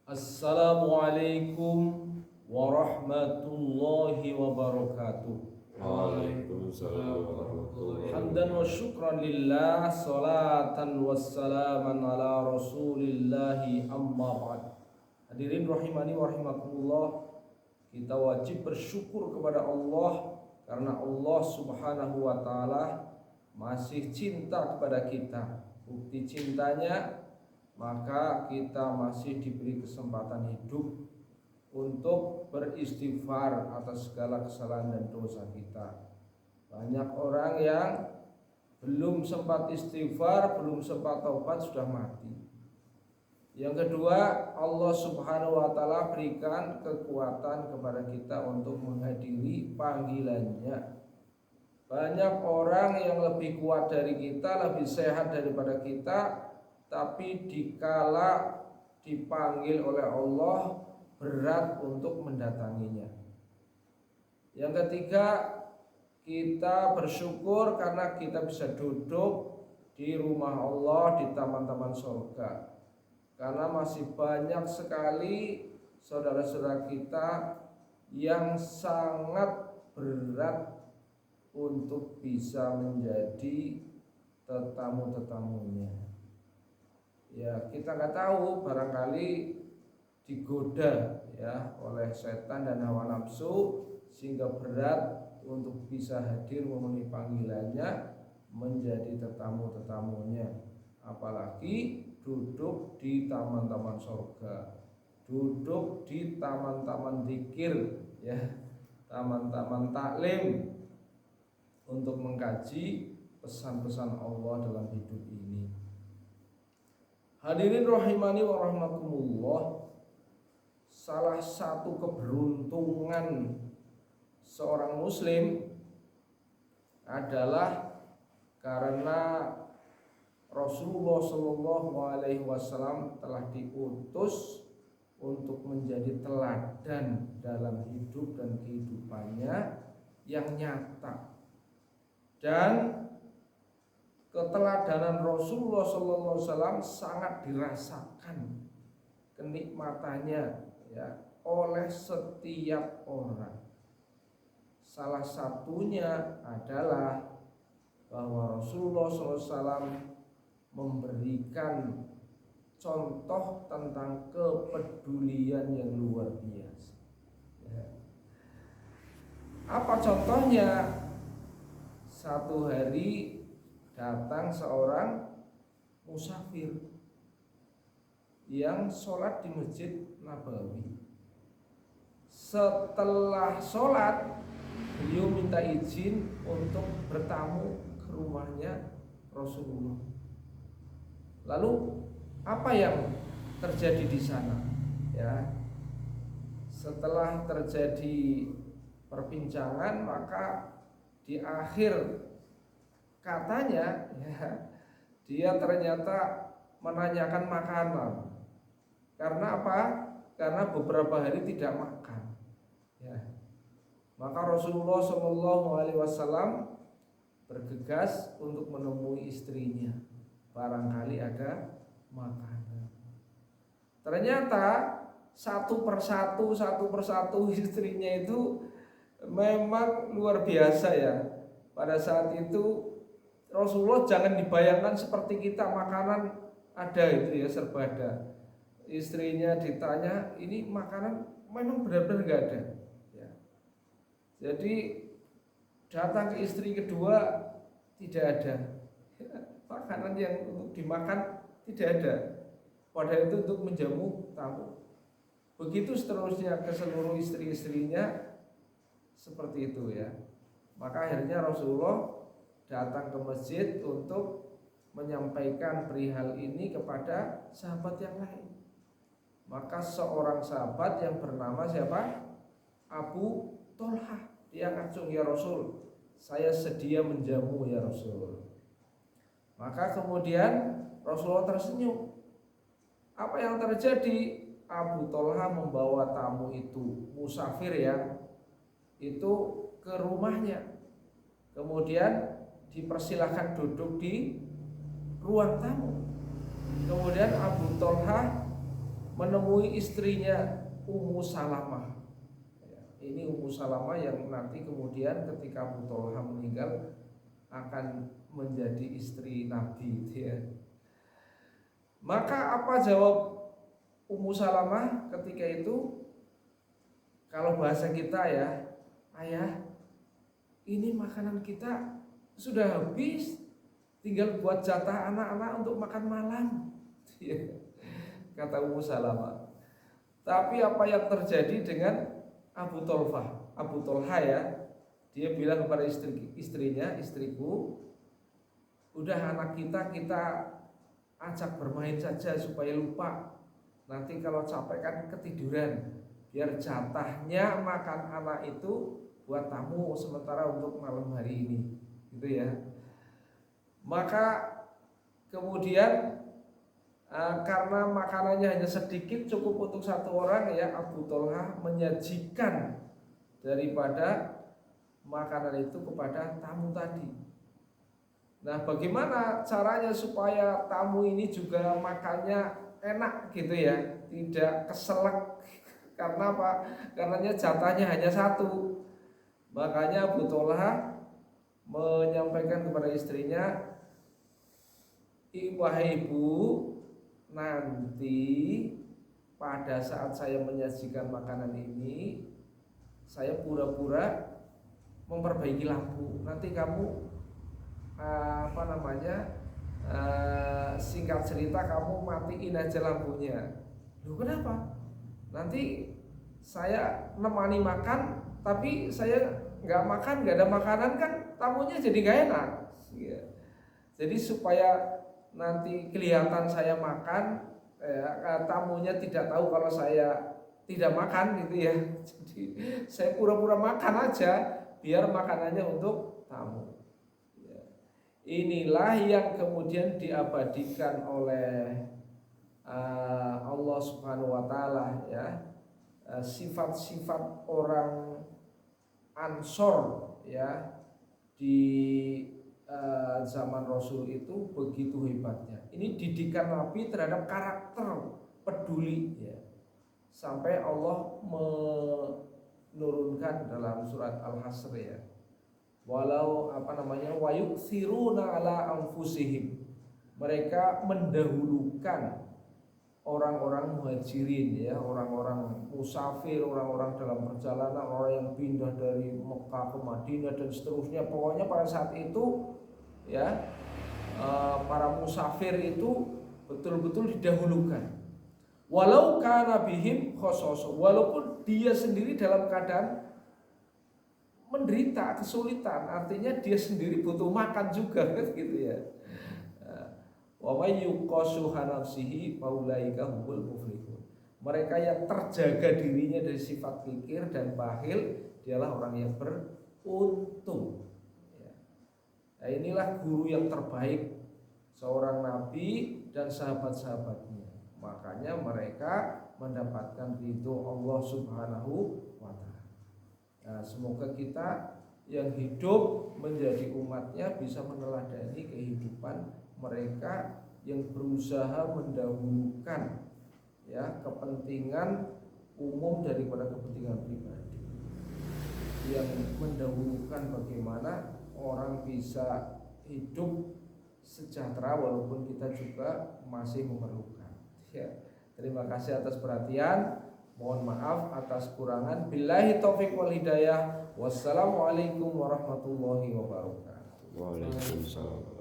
Assalamualaikum warahmatullahi wabarakatuh. Waalaikumsalam warahmatullahi Hamdan wa wabarakatuh. syukran lillah, salatan wassalaman ala rasulillahi amma ba'd. Hadirin rahimani wa rahimakumullah, kita wajib bersyukur kepada Allah karena Allah subhanahu wa ta'ala masih cinta kepada kita. Bukti cintanya, maka kita masih diberi kesempatan hidup untuk beristighfar atas segala kesalahan dan dosa kita. Banyak orang yang belum sempat istighfar, belum sempat taubat sudah mati. Yang kedua, Allah subhanahu wa ta'ala berikan kekuatan kepada kita untuk menghadiri panggilannya. Banyak orang yang lebih kuat dari kita, lebih sehat daripada kita, tapi dikala dipanggil oleh Allah berat untuk mendatanginya. Yang ketiga, kita bersyukur karena kita bisa duduk di rumah Allah, di taman-taman surga. Karena masih banyak sekali saudara-saudara kita yang sangat berat untuk bisa menjadi tetamu-tetamunya. Ya, kita nggak tahu, barangkali digoda ya oleh setan dan hawa nafsu sehingga berat untuk bisa hadir memenuhi panggilannya menjadi tetamu-tetamunya. Apalagi duduk di taman-taman surga, duduk di taman-taman zikir ya, taman-taman taklim untuk mengkaji pesan-pesan Allah dalam hidup ini. Hadirin rahimani wa rahmakumullah, salah satu keberuntungan seorang muslim adalah karena Rasulullah Shallallahu Alaihi Wasallam telah diutus untuk menjadi teladan dalam hidup dan kehidupannya yang nyata. Dan keteladanan Rasulullah SAW sangat dirasakan kenikmatannya ya oleh setiap orang. Salah satunya adalah bahwa Rasulullah SAW memberikan contoh tentang kepedulian yang luar biasa. Ya. Apa contohnya? Satu hari datang seorang musafir yang sholat di Masjid Nabawi. Setelah sholat, beliau minta izin untuk bertamu ke rumahnya Rasulullah. Lalu apa yang terjadi di sana? Ya, setelah terjadi perbincangan, maka di akhir katanya ya, dia ternyata menanyakan makanan. Karena apa? Karena beberapa hari tidak makan ya. Maka Rasulullah SAW bergegas untuk menemui istrinya, barangkali ada makanan. Ternyata satu persatu istrinya itu memang luar biasa ya. Pada saat itu Rasulullah jangan dibayangkan seperti kita, makanan ada itu ya, serba ada. Istrinya ditanya, ini makanan memang benar-benar nggak ada ya. Jadi datang ke istri kedua, tidak ada ya, makanan yang untuk dimakan tidak ada. Padahal itu untuk menjamu tamu. Begitu seterusnya ke seluruh istri-istrinya seperti itu ya. Maka akhirnya Rasulullah datang ke masjid untuk menyampaikan perihal ini kepada sahabat yang lain. Maka seorang sahabat yang bernama siapa? Abu Tolhah, dia langsung, ya Rasul, saya sedia menjamu ya Rasul. Maka kemudian Rasulullah tersenyum. Apa yang terjadi? Abu Tolhah membawa tamu itu, musafir ya, itu ke rumahnya. Kemudian dipersilahkan duduk di ruang tamu. Kemudian Abu Tolhah menemui istrinya Ummu Salamah. Ini Ummu Salamah yang nanti kemudian ketika Abu Thalha meninggal akan menjadi istri Nabi, ya. Maka apa jawab Ummu Salamah ketika itu? Kalau bahasa kita ya, ayah, ini makanan kita sudah habis, tinggal buat jatah anak-anak untuk makan malam, kata Ummu Salamah. Tapi apa yang terjadi dengan Abu Thalha ya, dia bilang kepada istrinya, istriku, udah anak kita ajak bermain saja supaya lupa. Nanti kalau capek kan ketiduran, biar jatahnya makan anak itu buat tamu sementara untuk malam hari ini, gitu ya. Maka kemudian karena makanannya hanya sedikit, cukup untuk satu orang, ya, Abu Thalha menyajikan daripada makanan itu kepada tamu tadi. Nah, bagaimana caranya supaya tamu ini juga makannya enak gitu ya, tidak keselak. Karena apa? Karena jatahnya hanya satu. Makanya Abu Thalha menyampaikan kepada istrinya, wahai ibu, nanti pada saat saya menyajikan makanan ini, saya pura-pura memperbaiki lampu. Nanti kamu singkat cerita kamu matiin aja lampunya. Loh, kenapa? Nanti saya nemani makan, tapi saya nggak makan, nggak ada makanan, kan tamunya jadi nggak enak. Jadi supaya nanti kelihatan saya makan, tamunya tidak tahu kalau saya tidak makan gitu ya. Jadi saya pura-pura makan aja biar makanannya untuk tamu. Inilah yang kemudian diabadikan oleh Allah Subhanahu wa taala, ya. Sifat-sifat orang Ansor, ya, di zaman Rasul itu begitu hebatnya. Ini didikan Nabi terhadap karakter peduli, ya. Sampai Allah menurunkan dalam surat Al-Hasr, ya. Walau wa yuksiruna ala anfusihim. Mereka mendahulukan orang-orang muhajirin, ya, orang-orang musafir, orang-orang dalam perjalanan, orang yang pindah dari Mekah ke Madinah dan seterusnya. Pokoknya pada saat itu, ya, para musafir itu betul-betul didahulukan. Walau kana bihim khososo, walaupun dia sendiri dalam keadaan menderita, kesulitan, artinya dia sendiri butuh makan juga, kan gitu ya. Wa may yuqashuha nafsihi faulaika humul muflihun. Mereka yang terjaga dirinya dari sifat kikir dan bakhil, dialah orang yang beruntung. Nah, inilah guru yang terbaik seorang nabi dan sahabat-sahabatnya. Makanya mereka mendapatkan ridho Allah Subhanahu wa taala. Nah, semoga kita yang hidup menjadi umatnya bisa meneladani kehidupan mereka yang berusaha mendahulukan, ya, kepentingan umum daripada kepentingan pribadi, yang mendahulukan bagaimana orang bisa hidup sejahtera walaupun kita juga masih memerlukan, ya. Terima kasih atas perhatian. Mohon maaf atas kurangan. Billahi taufiq wal hidayah. Wassalamualaikum warahmatullahi wabarakatuh. Waalaikumsalam.